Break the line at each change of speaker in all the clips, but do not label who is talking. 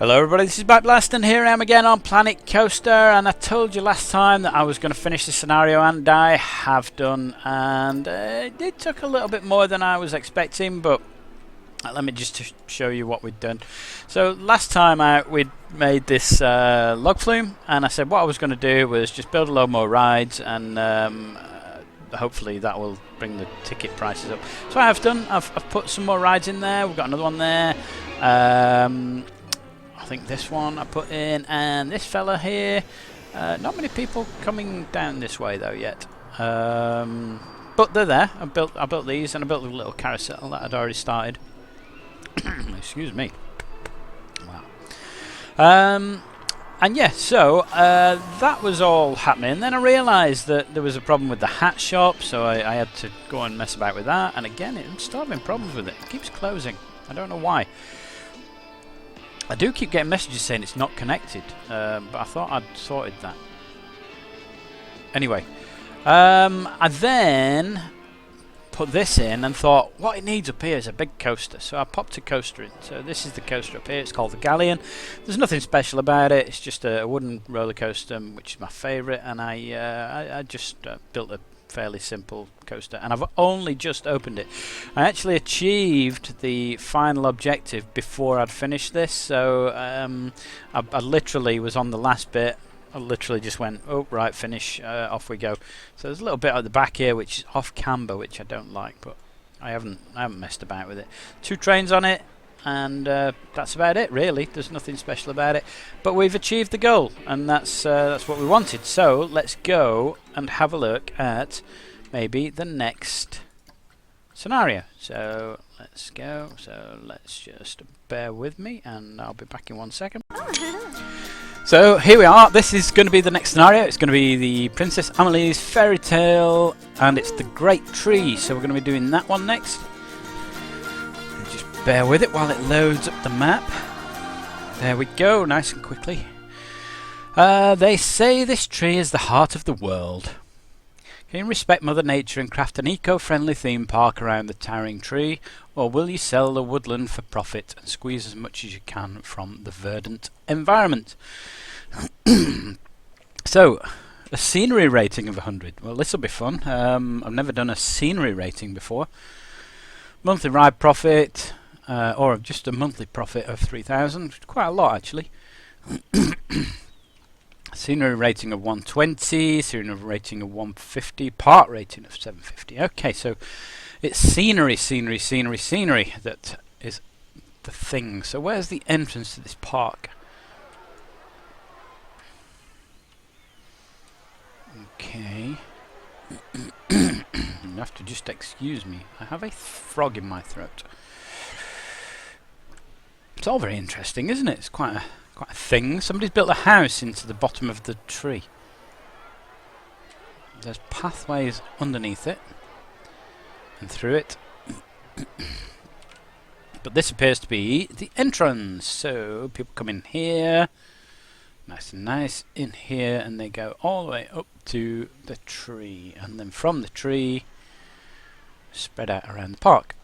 Hello everybody, this is Backblast and here I am again on Planet Coaster, and I told you last time that I was going to finish the scenario, and I have done, and it took a little bit more than I was expecting, but let me just show you what we'd done. So last time out we'd made this log flume, and I said what I was going to do was just build a load more rides, and hopefully that will bring the ticket prices up. So I have done, I've put some more rides in there, we've got another one there. I think this one I put in, and this fella here. Not many people coming down this way though yet, but they're there. I built these, and I built a little carousel that I'd already started. Excuse me. Wow. And yeah, so that was all happening. Then I realised that there was a problem with the hat shop, so I had to go and mess about with that. And again, I'm still having problems with it. It keeps closing. I don't know why. I do keep getting messages saying it's not connected, but I thought I'd sorted that. Anyway, I then put this in and thought what it needs up here is a big coaster. So I popped a coaster in. So this is the coaster up here. It's called the Galleon. There's nothing special about it. It's just a wooden roller coaster, which is my favourite. And I just built a fairly simple coaster, and I've only just opened it. I actually achieved the final objective before I'd finished this, so I literally was on the last bit. I literally just went, oh right, finish, off we go. So there's a little bit at the back here which is off camber, which I don't like, but I haven't messed about with it. 2 trains on it, and that's about it really. There's nothing special about it, but we've achieved the goal, and that's what we wanted. So let's go and have a look at maybe the next scenario. So let's go. So let's just bear with me, and I'll be back in 1 second. So here we are. This is going to be the next scenario. It's going to be the Princess Amelie's Fairy Tale, and it's the Great Tree. So we're going to be doing that one next. Just bear with it while it loads up the map. There we go, nice and quickly. They say this tree is the heart of the world. Can you respect Mother Nature and craft an eco-friendly theme park around the towering tree, or will you sell the woodland for profit and squeeze as much as you can from the verdant environment? So, a scenery rating of 100. Well, this will be fun. I've never done a scenery rating before. Monthly ride profit, or just a monthly profit of 3,000. Quite a lot actually. Scenery rating of 120, scenery rating of 150, part rating of 750. Okay, so it's scenery that is the thing. So where's the entrance to this park? Okay. You have to just excuse me. I have a frog in my throat. It's all very interesting, isn't it? It's quite a thing. Somebody's built a house into the bottom of the tree. There's pathways underneath it and through it. But this appears to be the entrance. So people come in here, nice and nice, in here, and they go all the way up to the tree, and then from the tree spread out around the park.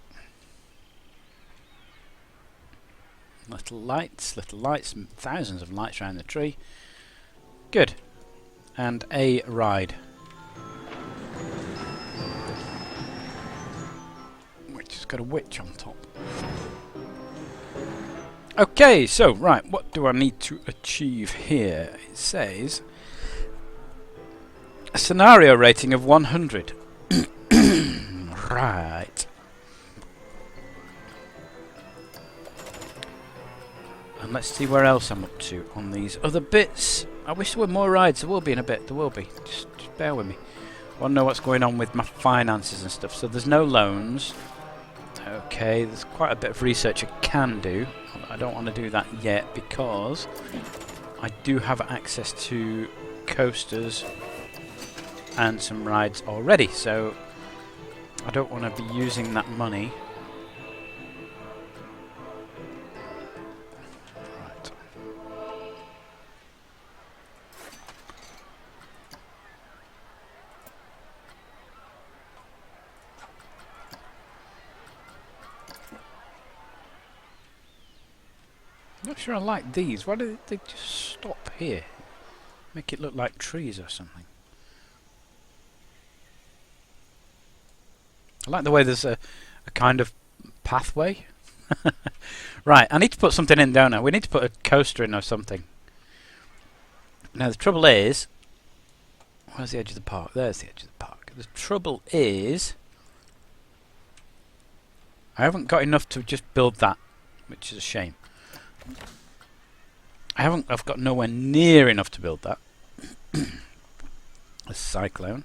Little lights, thousands of lights around the tree. Good. And a ride, which has got a witch on top. Okay, so right, what do I need to achieve here? It says a scenario rating of 100. Right. And let's see where else I'm up to on these other bits. I wish there were more rides. There will be in a bit. There will be. Just bear with me. I want to know what's going on with my finances and stuff. So there's no loans. Okay, there's quite a bit of research I can do. I don't want to do that yet because I do have access to coasters and some rides already. So I don't want to be using that money. Not sure I like these. Why do they just stop here? Make it look like trees or something. I like the way there's a kind of pathway. Right, I need to put something in, don't I? We need to put a coaster in or something. Now the trouble is... Where's the edge of the park? There's the edge of the park. The trouble is... I haven't got enough to just build that, which is a shame. I've got nowhere near enough to build that. A cyclone.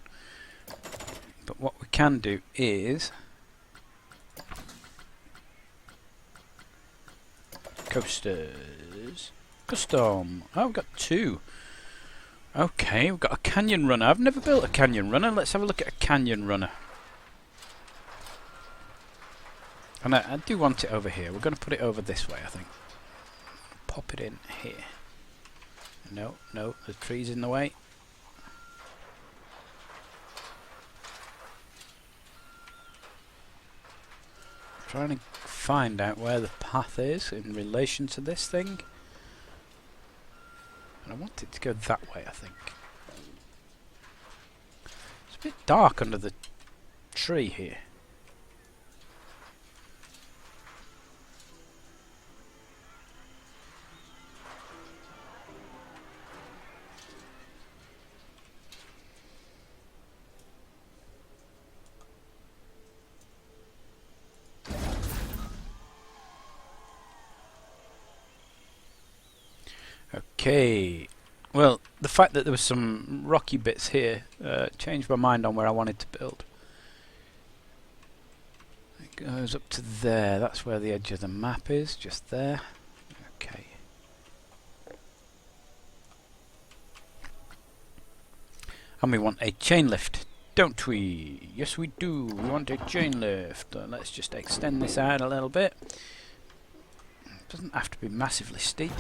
But what we can do is... Coasters. Custom. Oh, we've got 2. Okay, we've got a canyon runner. I've never built a canyon runner. Let's have a look at a canyon runner. And I do want it over here. We're going to put it over this way, I think. Pop it in here. No, the tree's in the way. Trying to find out where the path is in relation to this thing. And I want it to go that way, I think. It's a bit dark under the tree here. Okay, well, the fact that there was some rocky bits here changed my mind on where I wanted to build. It goes up to there. That's where the edge of the map is, just there. Okay. And we want a chain lift, don't we? Yes, we do. We want a chain lift. Let's just extend this out a little bit. It doesn't have to be massively steep,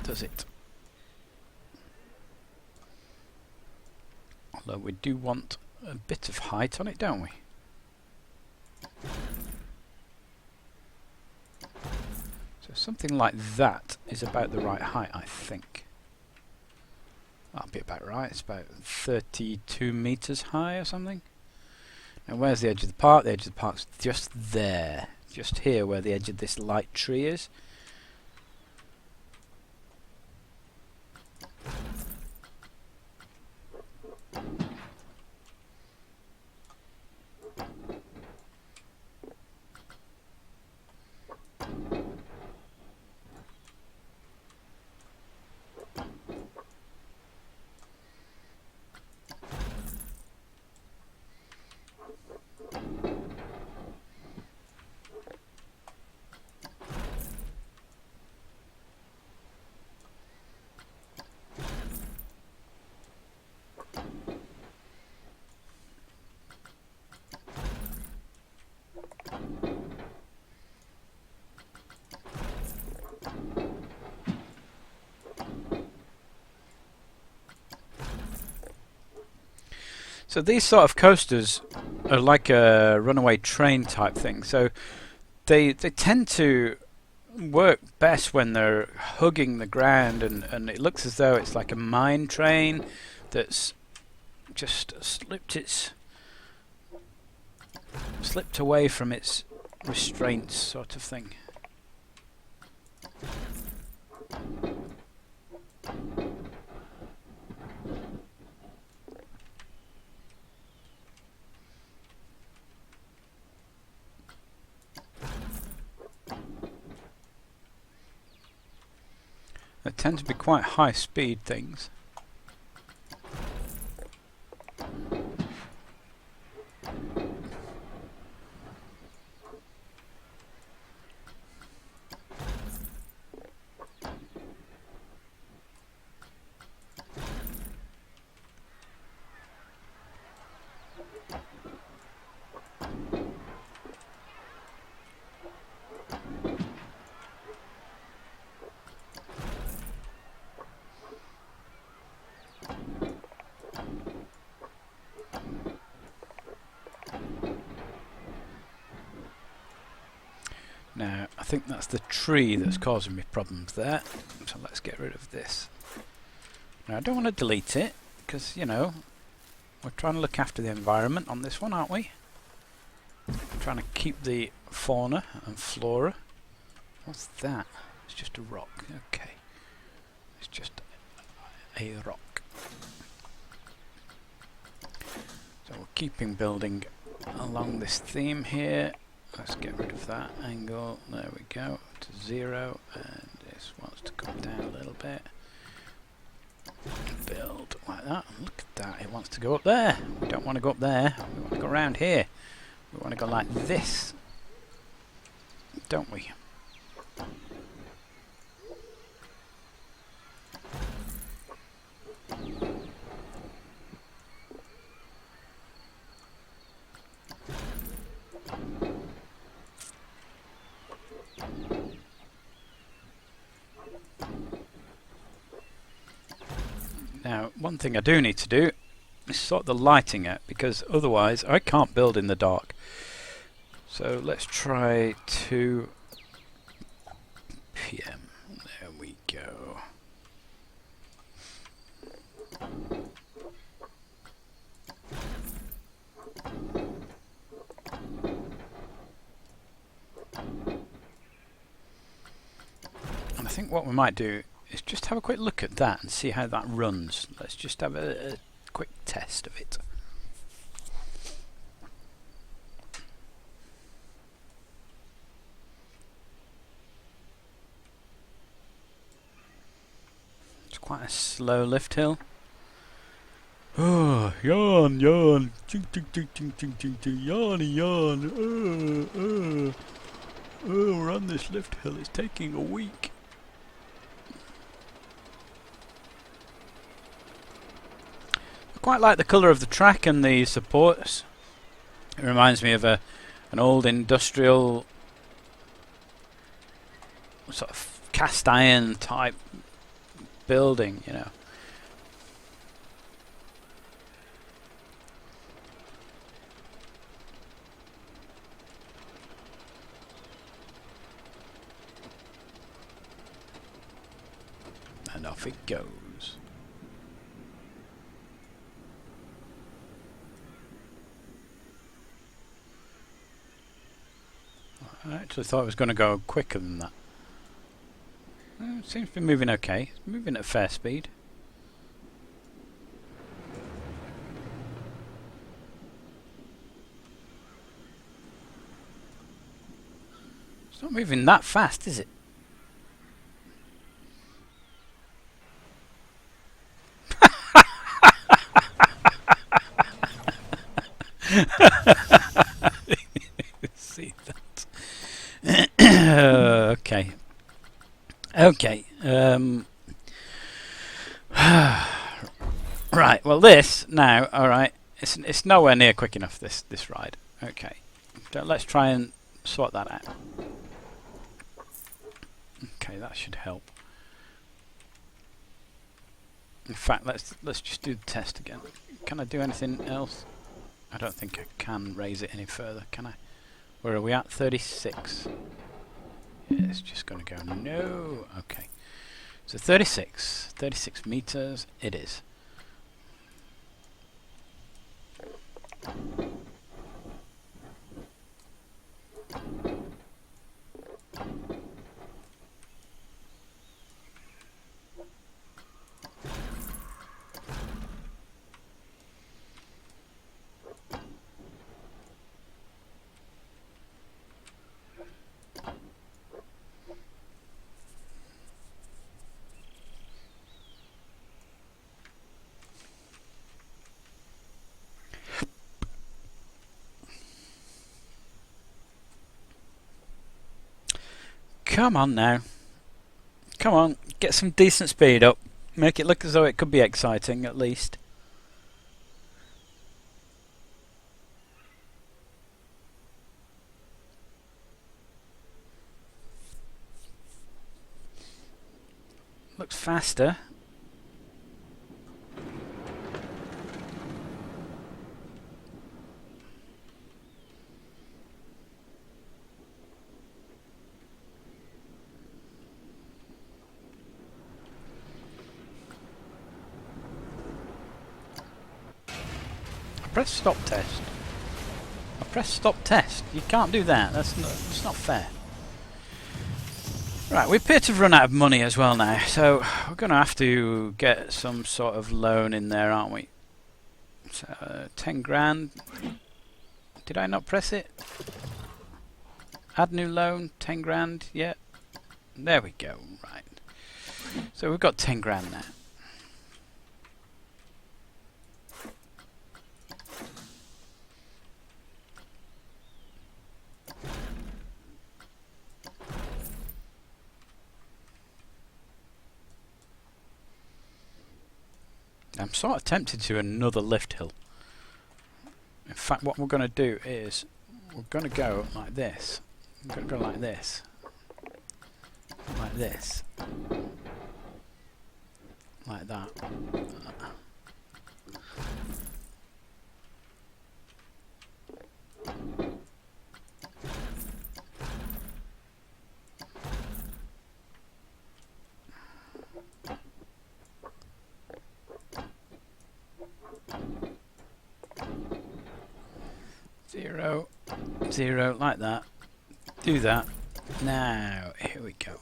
does it? Although we do want a bit of height on it, don't we? So something like that is about the right height, I think. That'll be about right. It's about 32 meters high or something. Now where's the edge of the park? The edge of the park's just there. Just here where the edge of this light tree is. So these sort of coasters are like a runaway train type thing. So they tend to work best when they're hugging the ground, and it looks as though it's like a mine train that's just slipped away from its restraints, sort of thing. They tend to be quite high speed things. think that's the tree that's causing me problems there. So let's get rid of this. Now I don't want to delete it, because, you know, we're trying to look after the environment on this one, aren't we? We're trying to keep the fauna and flora. What's that? It's just a rock. Okay. It's just a rock. So we're keeping building along this theme here. Let's get rid of that angle. There we go. To 0. And this wants to come down a little bit. Build like that. Look at that. It wants to go up there. We don't want to go up there. We want to go around here. We want to go like this. Don't we? Now, one thing I do need to do is sort the lighting out, because otherwise I can't build in the dark. So let's try 2 PM. There we go. And I think what we might do is just have a quick look at that and see how that runs. Let's just have a quick test of it. It's quite a slow lift hill. Oh, yawn, yawn, ching, ching, ching, ching, ching, ching, ching, yawny, yawn. We're on this lift hill. It's taking a week. Quite like the colour of the track and the supports. It reminds me of an old industrial sort of cast iron type building, you know. And off it goes. I actually thought it was going to go quicker than that. It seems to be moving okay. It's moving at fair speed. It's not moving that fast, is it? See that? Okay. Okay. Right. Well, this now. All right. It's nowhere near quick enough. This ride. Okay. So let's try and sort that out. Okay, that should help. In fact, let's just do the test again. Can I do anything else? I don't think I can raise it any further, can I? Where are we at? 36. Yeah, it's just going to go no. Okay. So 36 meters it is. Come on now. Come on, get some decent speed up. Make it look as though it could be exciting, at least. Looks faster. press stop test. I press stop test. You can't do that. That's not fair. Right, we appear to have run out of money as well now, so we're going to have to get some sort of loan in there, aren't we? So, 10 grand. Did I not press it? Add new loan, 10 grand, yeah. There we go, right. So we've got 10 grand now. I'm sort of tempted to do another lift hill. In fact, what we're going to do is we're going to go like this. We're going to go like this. Like this. Like that. Zero, zero, like that. Do that. Now, here we go.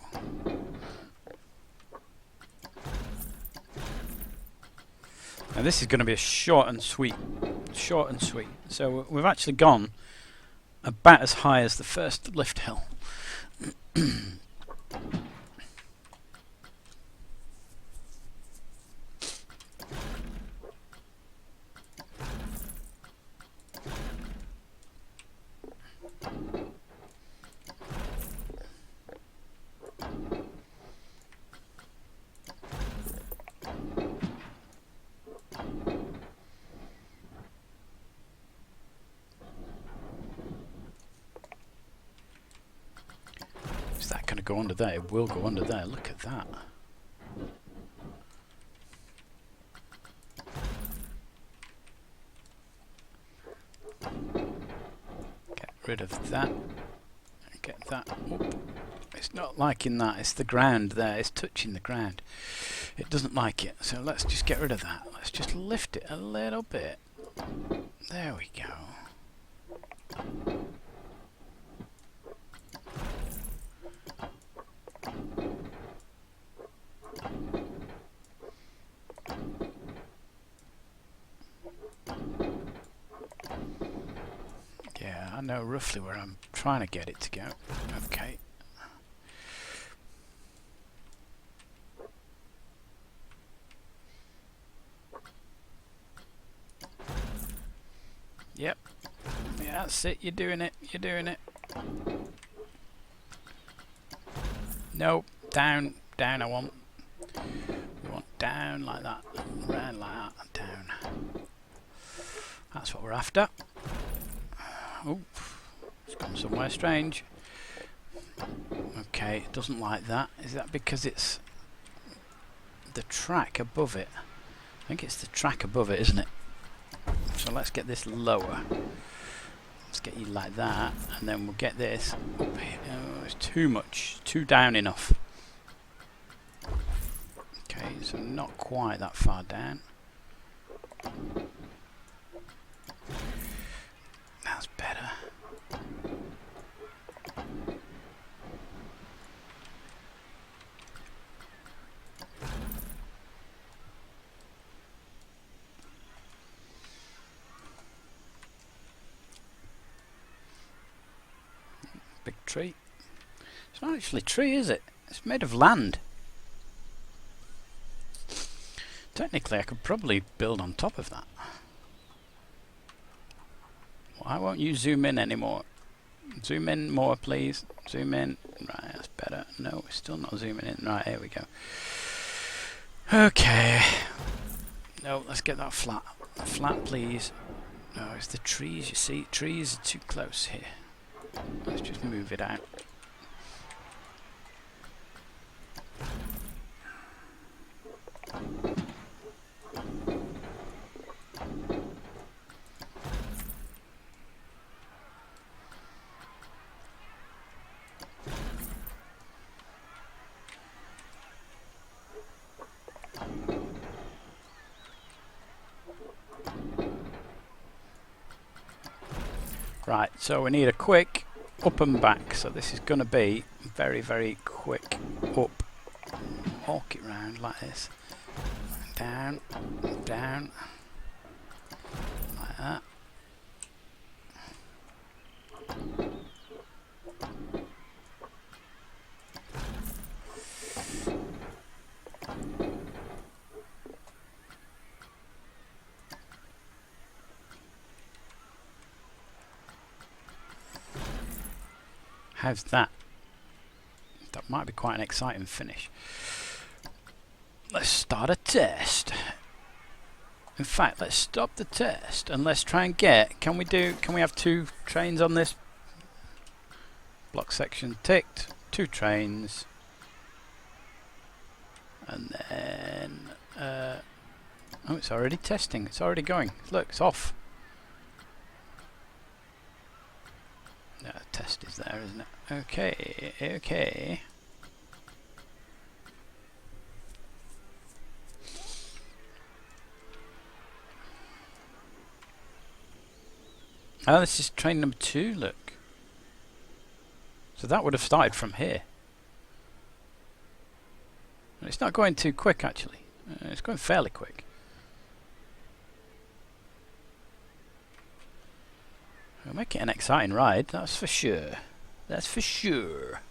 Now this is going to be a short and sweet. Short and sweet. So we've actually gone about as high as the first lift hill. Is that going to go under there? It will go under there. Look at that. Get rid of that. Get that up. It's not liking that. It's the ground there. It's touching the ground. It doesn't like it. So let's just get rid of that. Let's just lift it a little bit. There we go. Yeah, I know roughly where I'm trying to get it to go. Okay. Yep. Yeah, that's it. You're doing it. You're doing it. Nope. Down. Down I want. We want down like that. Round like that. Down. That's what we're after. Oh, it's gone somewhere strange. Okay, it doesn't like that. Is that because it's the track above it? I think it's the track above it, isn't it? So let's get this lower. Let's get you like that, and then we'll get this up here. Oh, it's too much. Too down enough. Okay, so not quite that far down. That's better. Big tree. It's not actually a tree, is it? It's made of land. Technically, I could probably build on top of that. Why won't you zoom in anymore? Zoom in more, please. Zoom in. Right, that's better. No, we're still not zooming in. Right, here we go. Okay. No, let's get that flat. Flat, please. No, it's the trees, you see. Trees are too close here. Let's just move it out. Right, so we need a quick up and back. So this is going to be very, very quick up. Walk it round like this. Down, down. Like that. How's that? That might be quite an exciting finish. Let's start a test. In fact, let's stop the test and let's try and get, can we have 2 trains on this block section ticked? 2 trains. And then oh, it's already testing. It's already going. Look, it's off. No, test is there, isn't it? Okay, okay. Oh, this is train number 2, look. So that would have started from here. And it's not going too quick, actually. It's going fairly quick. We'll make it an exciting ride, that's for sure. That's for sure.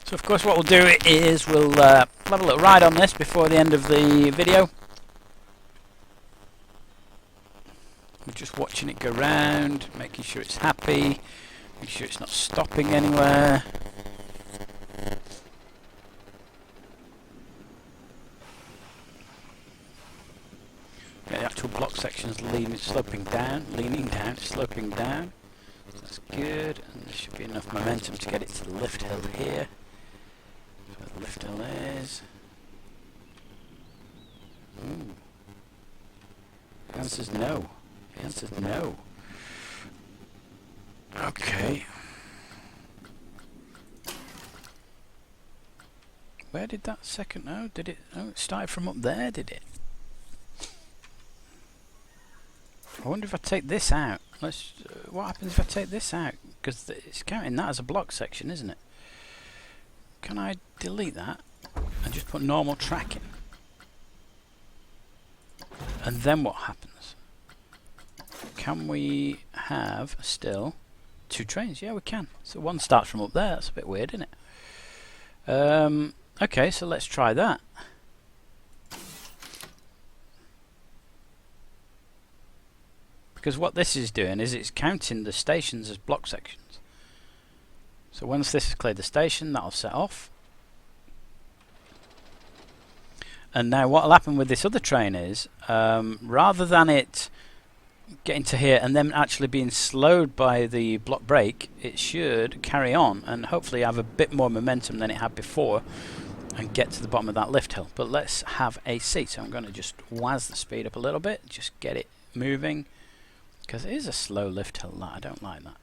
So of course what we'll do is we'll have a little ride on this before the end of the video. We're just watching it go round, making sure it's happy, making sure it's not stopping anywhere. Get the actual block sections sloping down, leaning down, sloping down. So that's good, and there should be enough momentum to get it to the lift hill here. Where the lift hill is. Ooh. The answer's no. The answer's no. Okay. Where did that second... Oh, did it... Oh, it started from up there, did it? I wonder if I take this out. Let's... what happens if I take this out? Because it's counting that as a block section, isn't it? Can I delete that and just put normal tracking? And then what happens? Can we have still 2 trains? Yeah, we can. So one starts from up there. That's a bit weird, isn't it? Okay, so let's try that. Because what this is doing is it's counting the stations as block sections. So once this has cleared the station, that'll set off. And now what will happen with this other train is, rather than it getting to here and then actually being slowed by the block brake, it should carry on and hopefully have a bit more momentum than it had before and get to the bottom of that lift hill. But let's have a see. So I'm going to just waz the speed up a little bit, just get it moving, because it is a slow lift hill. I don't like that.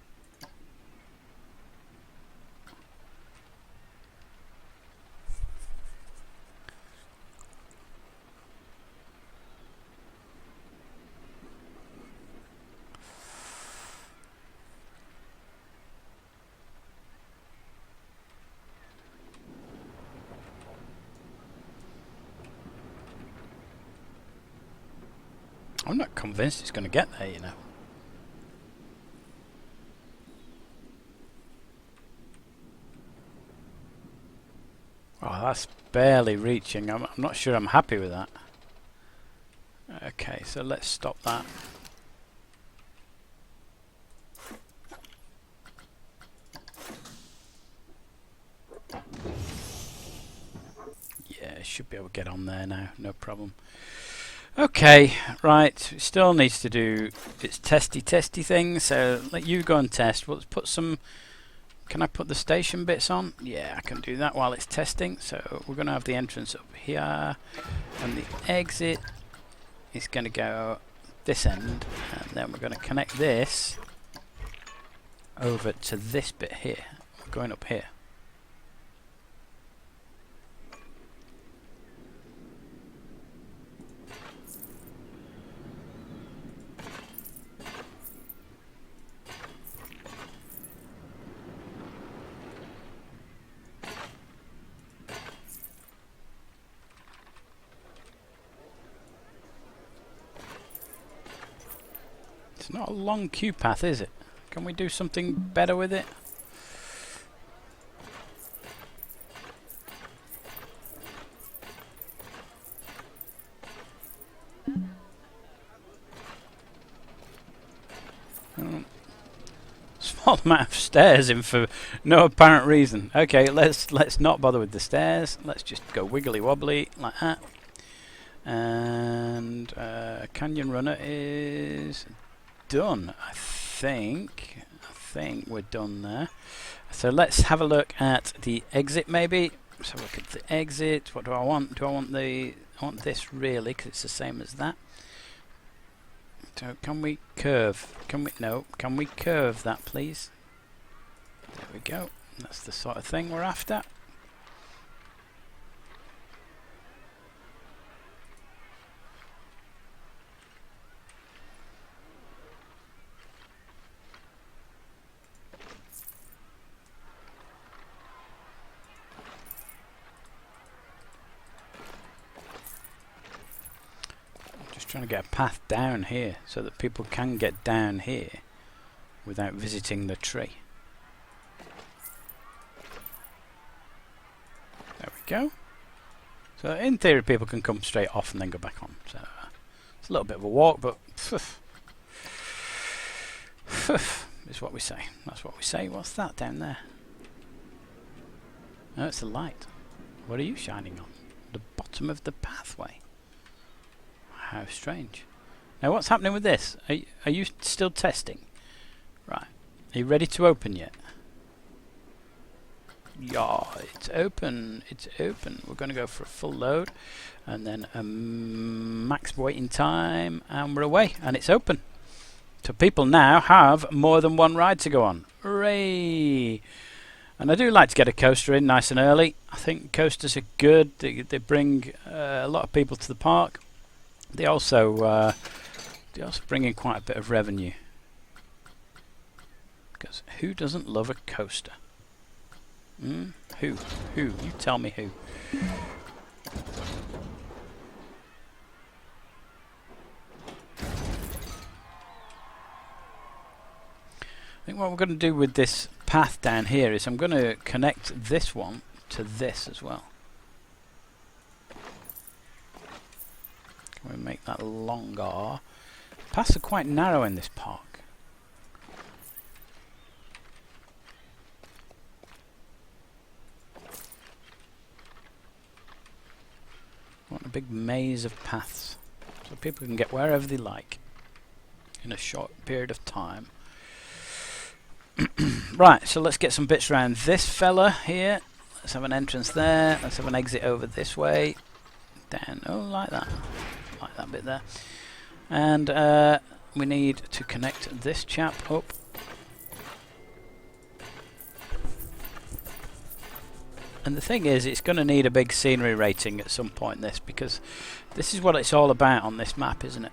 I'm not convinced it's going to get there, you know. Oh, that's barely reaching. I'm not sure I'm happy with that. Okay, so let's stop that. Yeah, should be able to get on there now, no problem. Okay, right, it still needs to do its testy thing, so let you go and test. We'll put some... Can I put the station bits on? Yeah, I can do that while it's testing. So we're going to have the entrance up here, and the exit is going to go this end, and then we're going to connect this over to this bit here. We're going up here. It's not a long queue path, is it? Can we do something better with it? Small amount of stairs in for no apparent reason. Okay, let's not bother with the stairs. Let's just go wiggly wobbly like that. And Canyon Runner is done. I think we're done there. So let's have a look at the exit maybe. Let's have a look at the exit. What do I want? I want this really, because it's the same as that. So can we curve? Can we curve that, please? There we go. That's the sort of thing we're after. Trying to get a path down here so that people can get down here without visiting the tree. There we go. So in theory people can come straight off and then go back on. So it's a little bit of a walk, but is what we say. That's what we say. What's that down there? Oh, it's a light. What are you shining on? The bottom of the pathway. How strange. Now what's happening with this? Are you still testing? Right. Are you ready to open yet? Yeah, it's open. It's open. We're going to go for a full load and then a max waiting time and we're away and it's open. So people now have more than one ride to go on. Hooray! And I do like to get a coaster in nice and early. I think coasters are good. They bring a lot of people to the park. They also bring in quite a bit of revenue. Because who doesn't love a coaster? Who? You tell me who. I think what we're going to do with this path down here is I'm going to connect this one to this as well. Can we make that longer? Paths are quite narrow in this park. I want a big maze of paths so people can get wherever they like in a short period of time. Right, so let's get some bits around this fella here. Let's have an entrance there. Let's have an exit over this way. Down, oh, like that. Like that bit there. And we need to connect this chap up. And the thing is, it's going to need a big scenery rating at some point, this, because this is what it's all about on this map, isn't it?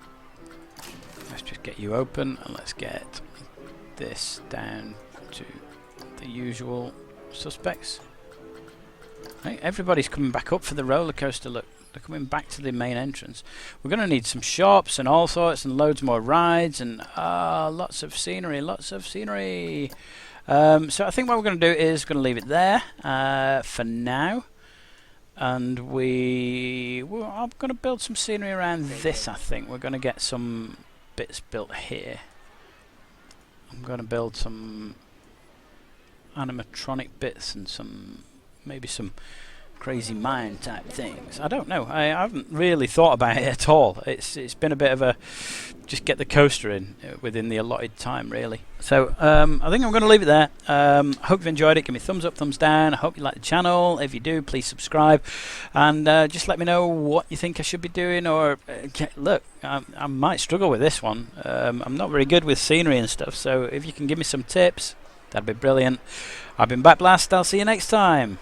Let's just get you open, and let's get this down to the usual suspects. Right, everybody's coming back up for the roller coaster, look. They're coming back to the main entrance. We're going to need some shops and all sorts and loads more rides and lots of scenery, so I think what we're going to do is going to leave it there for now. And I'm going to build some scenery around this, I think. We're going to get some bits built here. I'm going to build some animatronic bits and maybe some crazy mine type things. I don't know. I haven't really thought about it at all. It's been a bit of a just get the coaster in within the allotted time, really. So I think I'm going to leave it there. Hope you've enjoyed it. Give me a thumbs up, thumbs down. I hope you like the channel. If you do, please subscribe, and just let me know what you think I should be doing. Or look, I might struggle with this one. I'm not very good with scenery and stuff, so if you can give me some tips, that'd be brilliant. I've been Bat Blast. I'll see you next time.